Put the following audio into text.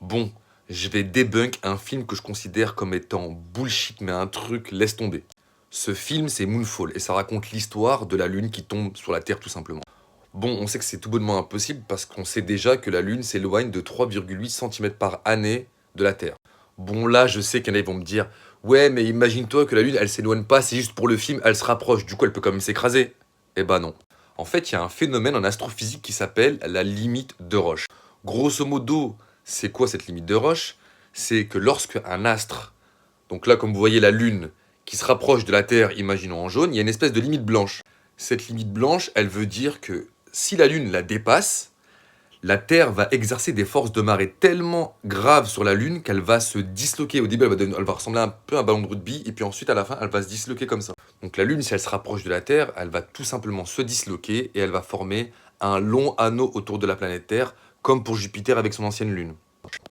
Bon, je vais débunk un film que je considère comme étant bullshit, mais un truc laisse tomber. Ce film, c'est Moonfall, et ça raconte l'histoire de la Lune qui tombe sur la Terre tout simplement. Bon, on sait que c'est tout bonnement impossible parce qu'on sait déjà que la Lune s'éloigne de 3,8 cm par année de la Terre. Bon, là, je sais qu'il y en a qui vont me dire, ouais, mais imagine-toi que la Lune, elle s'éloigne pas, c'est juste pour le film, elle se rapproche, du coup, elle peut quand même s'écraser. Eh ben non. En fait, il y a un phénomène en astrophysique qui s'appelle la limite de Roche. Grosso modo, c'est quoi cette limite de Roche? C'est que lorsque un astre, donc là, comme vous voyez la Lune, qui se rapproche de la Terre, imaginons en jaune, il y a une espèce de limite blanche. Cette limite blanche, elle veut dire que si la Lune la dépasse, la Terre va exercer des forces de marée tellement graves sur la Lune qu'elle va se disloquer. Au début, elle va ressembler un peu à un ballon de rugby, et puis ensuite, à la fin, elle va se disloquer comme ça. Donc la Lune, si elle se rapproche de la Terre, elle va tout simplement se disloquer et elle va former un long anneau autour de la planète Terre, comme pour Jupiter avec son ancienne Lune.